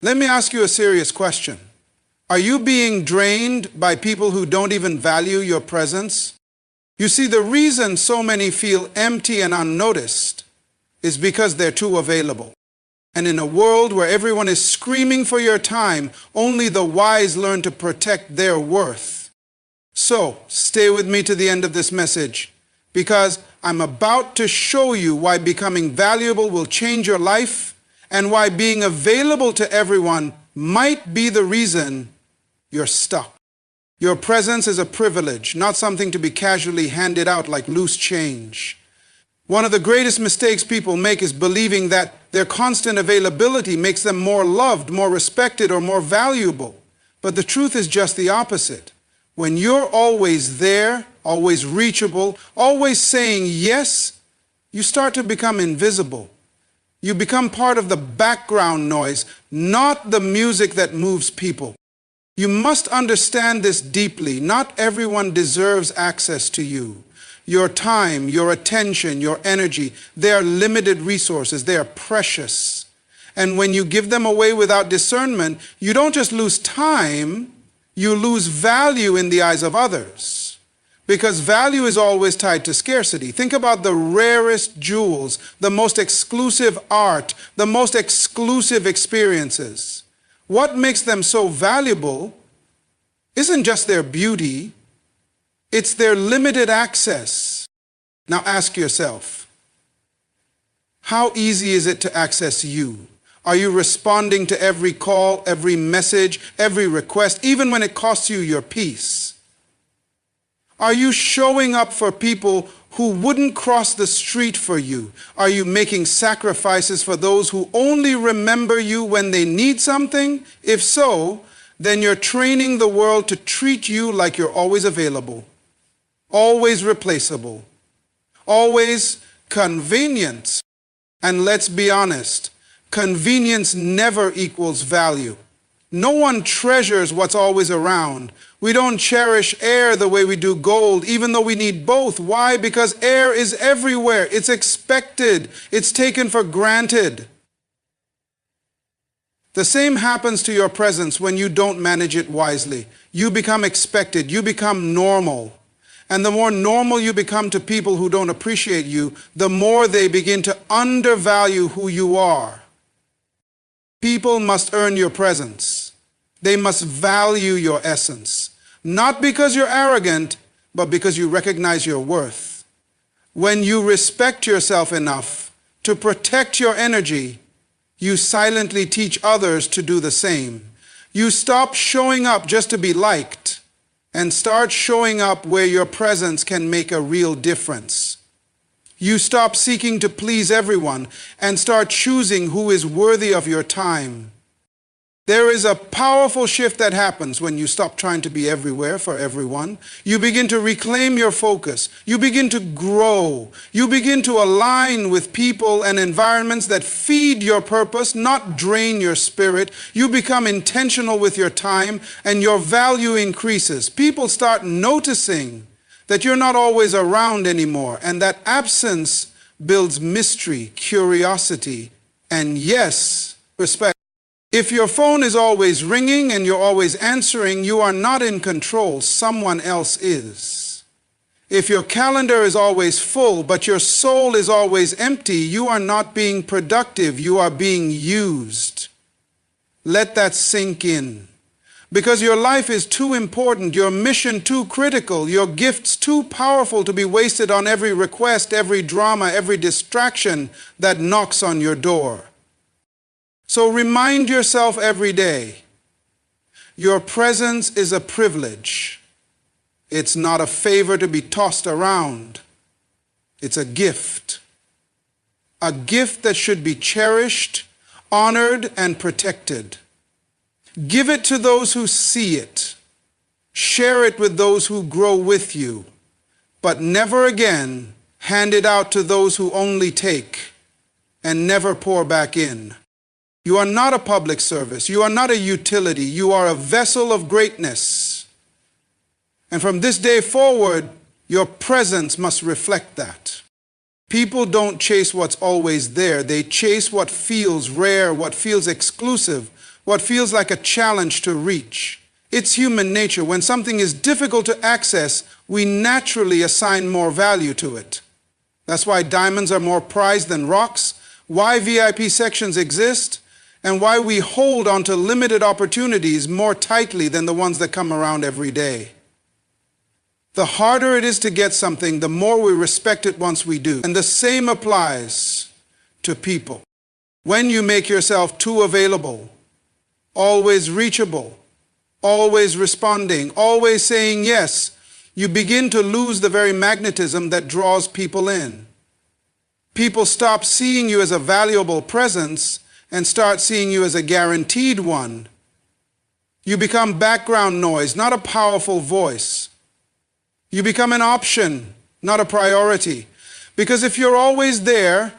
Let me ask you a serious question. Are you being drained by people who don't even value your presence? You see, the reason so many feel empty and unnoticed is because they're too available. And in a world where everyone is screaming for your time, only the wise learn to protect their worth. So, stay with me to the end of this message, because I'm about to show you why becoming valuable will change your life, and why being available to everyone might be the reason you're stuck. Your presence is a privilege, not something to be casually handed out like loose change. One of the greatest mistakes people make is believing that their constant availability makes them more loved, more respected, or more valuable. But the truth is just the opposite. When you're always there, always reachable, always saying yes, you start to become invisible. You become part of the background noise, not the music that moves people. You must understand this deeply. Not everyone deserves access to you. Your time, your attention, your energy, they are limited resources. They are precious. And when you give them away without discernment, you don't just lose time, you lose value in the eyes of others. Because value is always tied to scarcity. Think about the rarest jewels, the most exclusive art, the most exclusive experiences. What makes them so valuable isn't just their beauty, it's their limited access. Now ask yourself, how easy is it to access you? Are you responding to every call, every message, every request, even when it costs you your peace? Are you showing up for people who wouldn't cross the street for you? Are you making sacrifices for those who only remember you when they need something? If so, then you're training the world to treat you like you're always available, always replaceable, always convenient. And let's be honest, convenience never equals value. No one treasures what's always around. We don't cherish air the way we do gold, even though we need both. Why? Because air is everywhere. It's expected. It's taken for granted. The same happens to your presence when you don't manage it wisely. You become expected. You become normal. And the more normal you become to people who don't appreciate you, the more they begin to undervalue who you are. People must earn your presence. They must value your essence. Not because you're arrogant, but because you recognize your worth. When you respect yourself enough to protect your energy, you silently teach others to do the same. You stop showing up just to be liked and start showing up where your presence can make a real difference. You stop seeking to please everyone and start choosing who is worthy of your time. There is a powerful shift that happens when you stop trying to be everywhere for everyone. You begin to reclaim your focus. You begin to grow. You begin to align with people and environments that feed your purpose, not drain your spirit. You become intentional with your time and your value increases. People start noticing that you're not always around anymore, and that absence builds mystery, curiosity, and yes, respect. If your phone is always ringing and you're always answering, you are not in control, someone else is. If your calendar is always full, but your soul is always empty, you are not being productive, you are being used. Let that sink in. Because your life is too important, your mission too critical, your gifts too powerful to be wasted on every request, every drama, every distraction that knocks on your door. So remind yourself every day, your presence is a privilege. It's not a favor to be tossed around. It's a gift. A gift that should be cherished, honored, and protected. Give it to those who see it. Share it with those who grow with you. But never again hand it out to those who only take and never pour back in. You are not a public service. You are not a utility. You are a vessel of greatness. And from this day forward, your presence must reflect that. People don't chase what's always there. They chase what feels rare, what feels exclusive, what feels like a challenge to reach. It's human nature. When something is difficult to access, we naturally assign more value to it. That's why diamonds are more prized than rocks, why VIP sections exist, and why we hold onto limited opportunities more tightly than the ones that come around every day. The harder it is to get something, the more we respect it once we do. And the same applies to people. When you make yourself too available, always reachable, always responding, always saying yes, you begin to lose the very magnetism that draws people in. People stop seeing you as a valuable presence and start seeing you as a guaranteed one. You become background noise, not a powerful voice. You become an option, not a priority. Because if you're always there,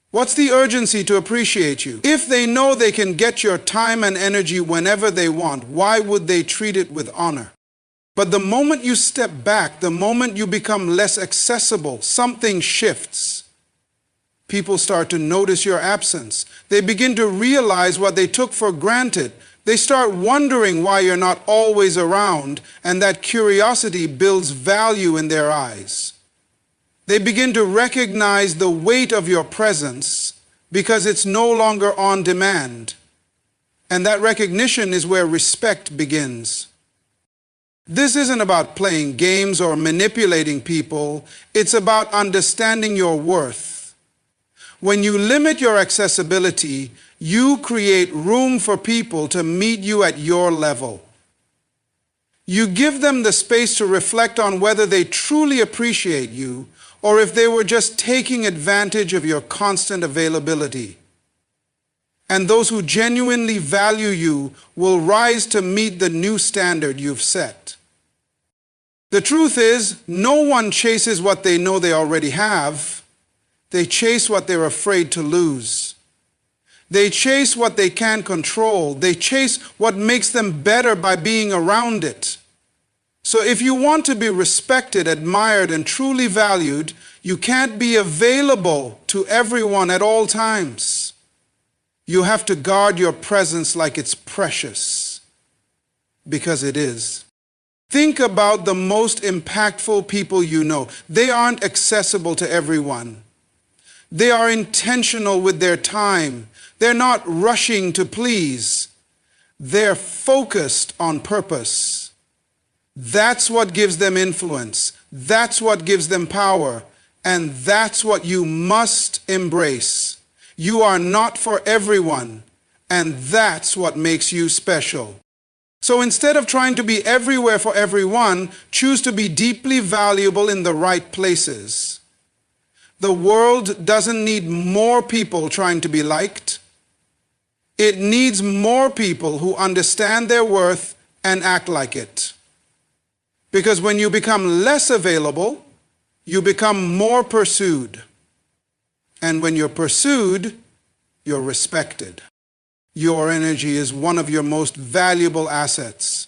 what's the urgency to appreciate you? If they know they can get your time and energy whenever they want, why would they treat it with honor? But the moment you step back, the moment you become less accessible, something shifts. People start to notice your absence. They begin to realize what they took for granted. They start wondering why you're not always around, and that curiosity builds value in their eyes. They begin to recognize the weight of your presence because it's no longer on demand. And that recognition is where respect begins. This isn't about playing games or manipulating people. It's about understanding your worth. When you limit your accessibility, you create room for people to meet you at your level. You give them the space to reflect on whether they truly appreciate you or if they were just taking advantage of your constant availability. And those who genuinely value you will rise to meet the new standard you've set. The truth is, no one chases what they know they already have. They chase what they're afraid to lose. They chase what they can't control. They chase what makes them better by being around it. So if you want to be respected, admired, and truly valued, you can't be available to everyone at all times. You have to guard your presence like it's precious, because it is. Think about the most impactful people you know. They aren't accessible to everyone. They are intentional with their time. They're not rushing to please. They're focused on purpose. That's what gives them influence. That's what gives them power. And that's what you must embrace. You are not for everyone, and that's what makes you special. So instead of trying to be everywhere for everyone, choose to be deeply valuable in the right places. The world doesn't need more people trying to be liked. It needs more people who understand their worth and act like it. Because when you become less available, you become more pursued. And when you're pursued, you're respected. Your energy is one of your most valuable assets.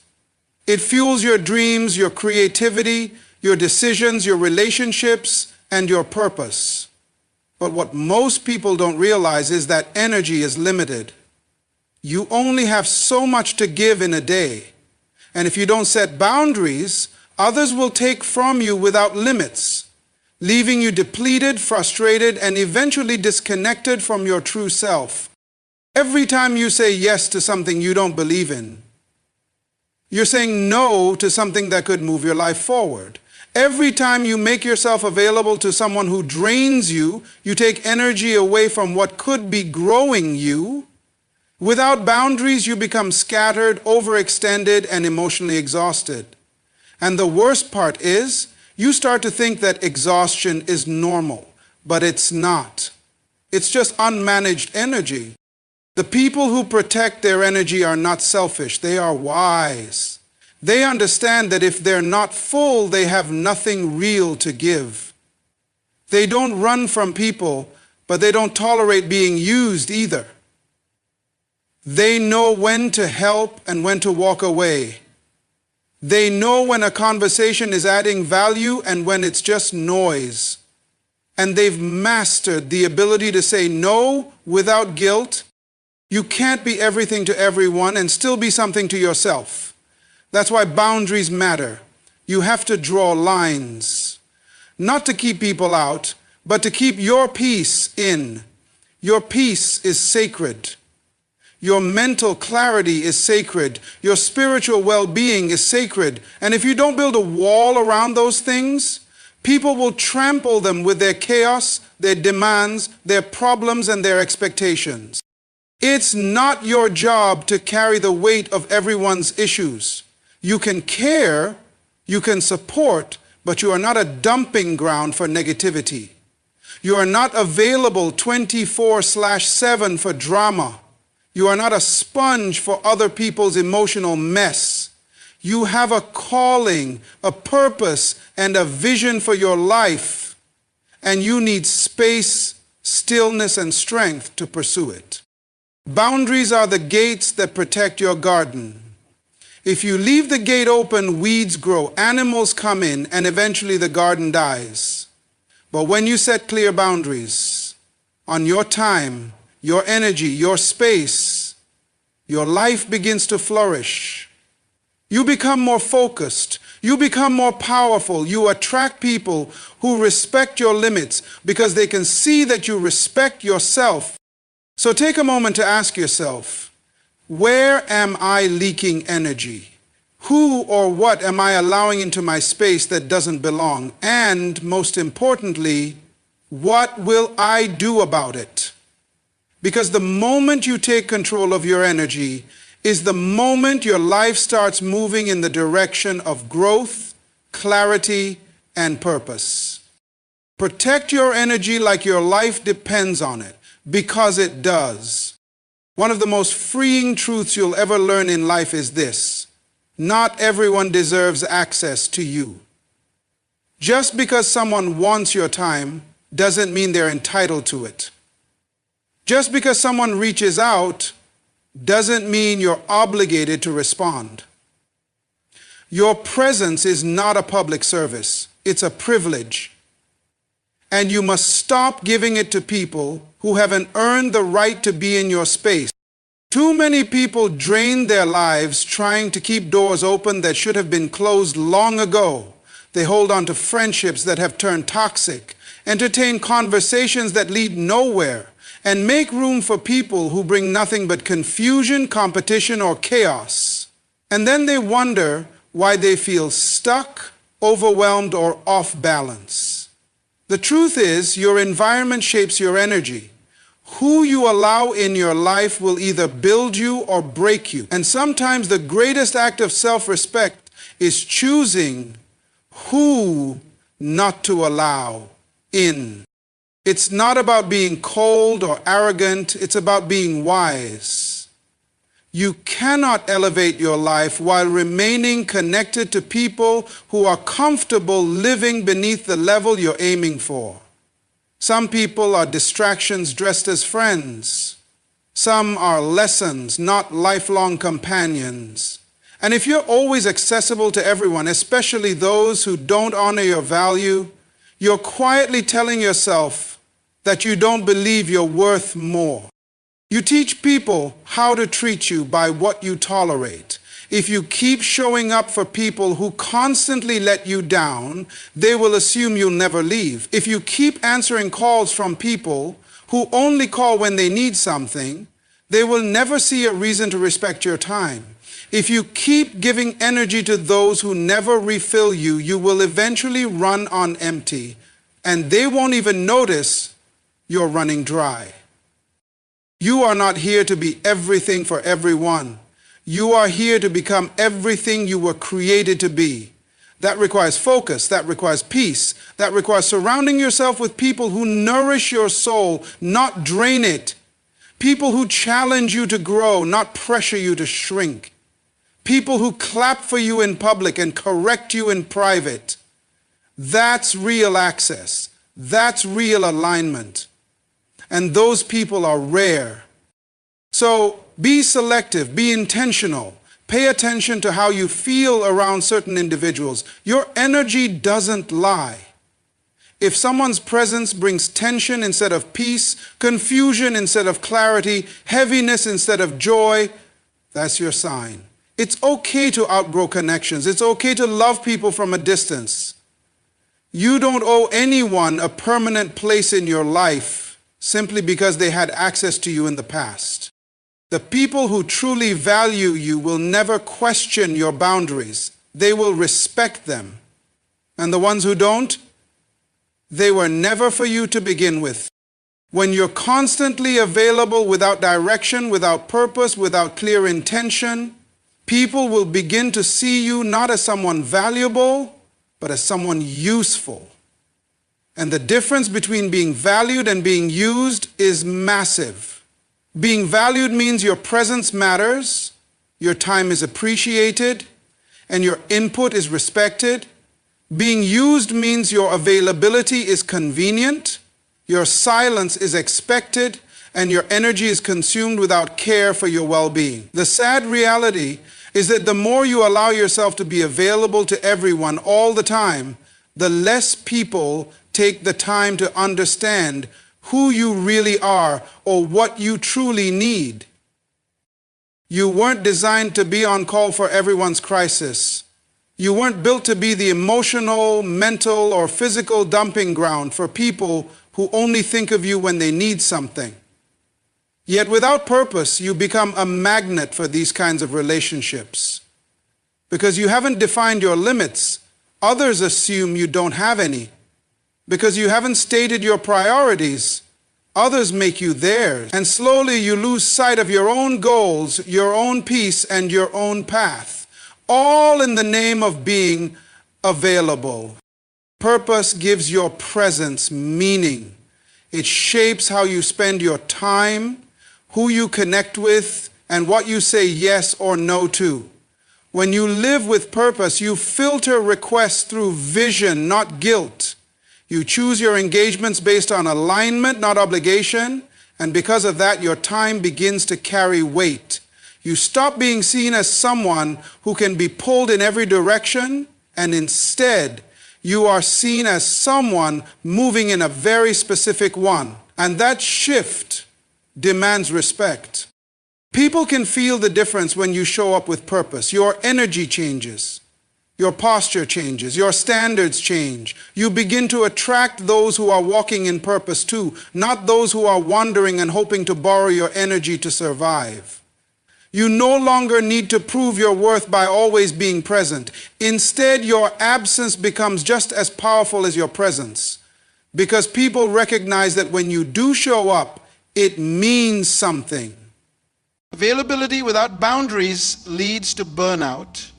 It fuels your dreams, your creativity, your decisions, your relationships, and your purpose. But what most people don't realize is that energy is limited. You only have so much to give in a day. And if you don't set boundaries, others will take from you without limits, leaving you depleted, frustrated, and eventually disconnected from your true self. Every time you say yes to something you don't believe in, you're saying no to something that could move your life forward. Every time you make yourself available to someone who drains you, you take energy away from what could be growing you. Without boundaries, you become scattered, overextended, and emotionally exhausted. And the worst part is, you start to think that exhaustion is normal, but it's not. It's just unmanaged energy. The people who protect their energy are not selfish, they are wise. They understand that if they're not full, they have nothing real to give. They don't run from people, but they don't tolerate being used either. They know when to help and when to walk away. They know when a conversation is adding value and when it's just noise. And they've mastered the ability to say no without guilt. You can't be everything to everyone and still be something to yourself. That's why boundaries matter. You have to draw lines, not to keep people out, but to keep your peace in. Your peace is sacred. Your mental clarity is sacred. Your spiritual well-being is sacred. And if you don't build a wall around those things, people will trample them with their chaos, their demands, their problems, and their expectations. It's not your job to carry the weight of everyone's issues. You can care, you can support, but you are not a dumping ground for negativity. You are not available 24/7 for drama. You are not a sponge for other people's emotional mess. You have a calling, a purpose, and a vision for your life, and you need space, stillness, and strength to pursue it. Boundaries are the gates that protect your garden. If you leave the gate open, weeds grow, animals come in, and eventually the garden dies. But when you set clear boundaries on your time, your energy, your space, your life begins to flourish. You become more focused. You become more powerful. You attract people who respect your limits because they can see that you respect yourself. So take a moment to ask yourself, where am I leaking energy? Who or what am I allowing into my space that doesn't belong? And most importantly, what will I do about it? Because the moment you take control of your energy is the moment your life starts moving in the direction of growth, clarity, and purpose. Protect your energy like your life depends on it, because it does. One of the most freeing truths you'll ever learn in life is this: not everyone deserves access to you. Just because someone wants your time doesn't mean they're entitled to it. Just because someone reaches out doesn't mean you're obligated to respond. Your presence is not a public service. It's a privilege. And you must stop giving it to people who haven't earned the right to be in your space. Too many people drain their lives trying to keep doors open that should have been closed long ago. They hold on to friendships that have turned toxic, entertain conversations that lead nowhere, and make room for people who bring nothing but confusion, competition, or chaos. And then they wonder why they feel stuck, overwhelmed, or off balance. The truth is, your environment shapes your energy. Who you allow in your life will either build you or break you. And sometimes the greatest act of self-respect is choosing who not to allow in. It's not about being cold or arrogant, it's about being wise. You cannot elevate your life while remaining connected to people who are comfortable living beneath the level you're aiming for. Some people are distractions dressed as friends. Some are lessons, not lifelong companions. And if you're always accessible to everyone, especially those who don't honor your value, you're quietly telling yourself that you don't believe you're worth more. You teach people how to treat you by what you tolerate. If you keep showing up for people who constantly let you down, they will assume you'll never leave. If you keep answering calls from people who only call when they need something, they will never see a reason to respect your time. If you keep giving energy to those who never refill you, you will eventually run on empty, and they won't even notice you're running dry. You are not here to be everything for everyone. You are here to become everything you were created to be. That requires focus, that requires peace, that requires surrounding yourself with people who nourish your soul, not drain it. People who challenge you to grow, not pressure you to shrink. People who clap for you in public and correct you in private. That's real access. That's real alignment. And those people are rare. So be selective, be intentional. Pay attention to how you feel around certain individuals. Your energy doesn't lie. If someone's presence brings tension instead of peace, confusion instead of clarity, heaviness instead of joy, that's your sign. It's okay to outgrow connections. It's okay to love people from a distance. You don't owe anyone a permanent place in your life simply because they had access to you in the past. The people who truly value you will never question your boundaries. They will respect them. And the ones who don't, they were never for you to begin with. When you're constantly available without direction, without purpose, without clear intention, people will begin to see you not as someone valuable, but as someone useful. And the difference between being valued and being used is massive. Being valued means your presence matters, your time is appreciated, and your input is respected. Being used means your availability is convenient, your silence is expected, and your energy is consumed without care for your well-being. The sad reality is that the more you allow yourself to be available to everyone all the time, the less people take the time to understand who you really are or what you truly need. You weren't designed to be on call for everyone's crisis. You weren't built to be the emotional, mental, or physical dumping ground for people who only think of you when they need something. Yet without purpose, you become a magnet for these kinds of relationships. Because you haven't defined your limits, others assume you don't have any. Because you haven't stated your priorities, others make you theirs. And slowly you lose sight of your own goals, your own peace, and your own path. All in the name of being available. Purpose gives your presence meaning. It shapes how you spend your time, who you connect with, and what you say yes or no to. When you live with purpose, you filter requests through vision, not guilt. You choose your engagements based on alignment, not obligation, and because of that, your time begins to carry weight. You stop being seen as someone who can be pulled in every direction, and instead, you are seen as someone moving in a very specific one. And that shift demands respect. People can feel the difference when you show up with purpose. Your energy changes. Your posture changes. Your standards change. You begin to attract those who are walking in purpose too, not those who are wandering and hoping to borrow your energy to survive. You no longer need to prove your worth by always being present. Instead, your absence becomes just as powerful as your presence, because people recognize that when you do show up, it means something. Availability without boundaries leads to burnout.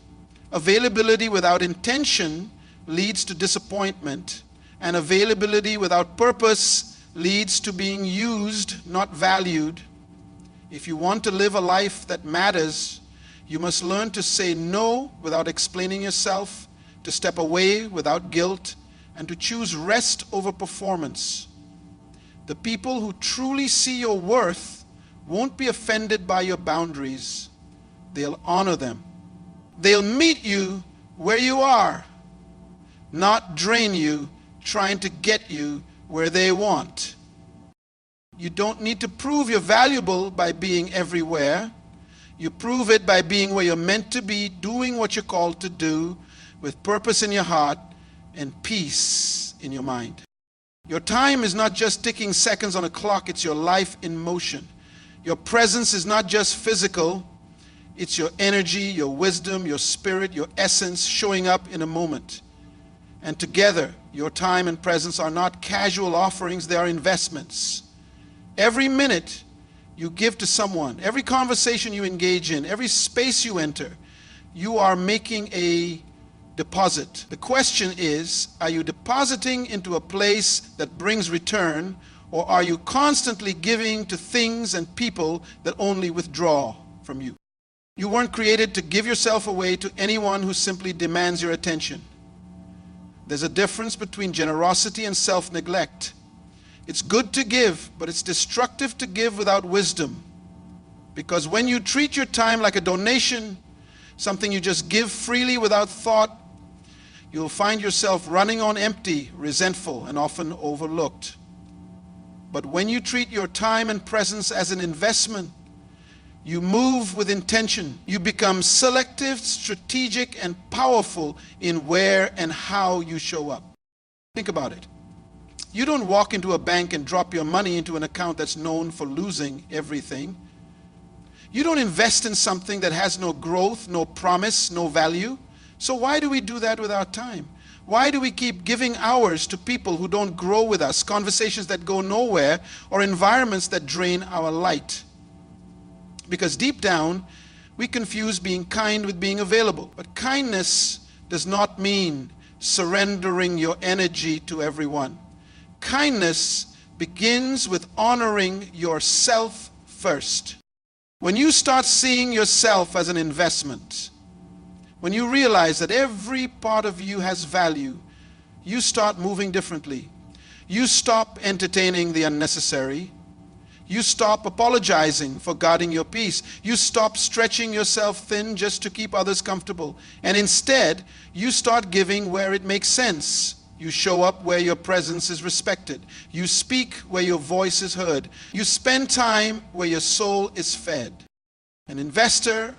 Availability without intention leads to disappointment. And availability without purpose leads to being used, not valued. If you want to live a life that matters, you must learn to say no without explaining yourself, to step away without guilt, and to choose rest over performance. The people who truly see your worth won't be offended by your boundaries. They'll honor them. They'll meet you where you are, not drain you, trying to get you where they want. You don't need to prove you're valuable by being everywhere. You prove it by being where you're meant to be, doing what you're called to do, with purpose in your heart and peace in your mind. Your time is not just ticking seconds on a clock, it's your life in motion. Your presence is not just physical, it's your energy, your wisdom, your spirit, your essence showing up in a moment. And together, your time and presence are not casual offerings, they are investments. Every minute you give to someone, every conversation you engage in, every space you enter, you are making a deposit. The question is, are you depositing into a place that brings return, or are you constantly giving to things and people that only withdraw from you? You weren't created to give yourself away to anyone who simply demands your attention. There's a difference between generosity and self-neglect. It's good to give, but it's destructive to give without wisdom. Because when you treat your time like a donation, something you just give freely without thought, you'll find yourself running on empty, resentful, and often overlooked. But when you treat your time and presence as an investment, you move with intention. You become selective, strategic, and powerful in where and how you show up. Think about it. You don't walk into a bank and drop your money into an account that's known for losing everything. You don't invest in something that has no growth, no promise, no value. So why do we do that with our time? Why do we keep giving hours to people who don't grow with us, conversations that go nowhere, or environments that drain our light? Because deep down, we confuse being kind with being available. But kindness does not mean surrendering your energy to everyone. Kindness begins with honoring yourself first. When you start seeing yourself as an investment, when you realize that every part of you has value, you start moving differently. You stop entertaining the unnecessary. You stop apologizing for guarding your peace. You stop stretching yourself thin just to keep others comfortable. And instead, you start giving where it makes sense. You show up where your presence is respected. You speak where your voice is heard. You spend time where your soul is fed. An investor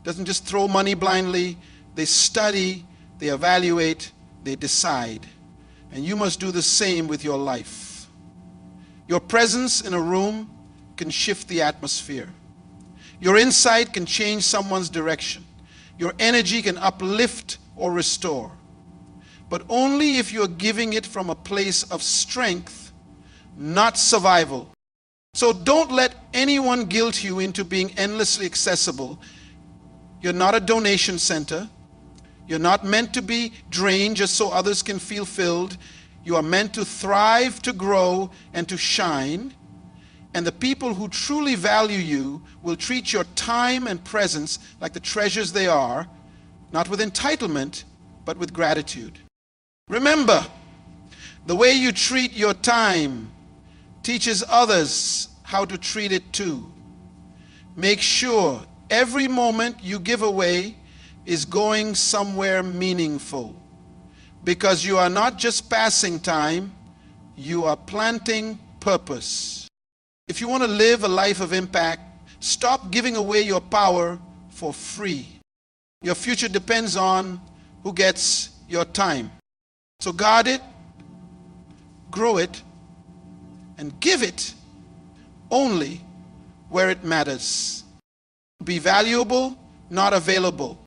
doesn't just throw money blindly. They study, they evaluate, they decide. And you must do the same with your life. Your presence in a room can shift the atmosphere. Your insight can change someone's direction. Your energy can uplift or restore. But only if you're giving it from a place of strength, not survival. So don't let anyone guilt you into being endlessly accessible. You're not a donation center. You're not meant to be drained just so others can feel filled. You are meant to thrive, to grow, and to shine. And the people who truly value you will treat your time and presence like the treasures they are, not with entitlement, but with gratitude. Remember, the way you treat your time teaches others how to treat it too. Make sure every moment you give away is going somewhere meaningful, because you are not just passing time, you are planting purpose. If you want to live a life of impact, stop giving away your power for free. Your future depends on who gets your time. So guard it, grow it, and give it only where it matters. Be valuable, not available.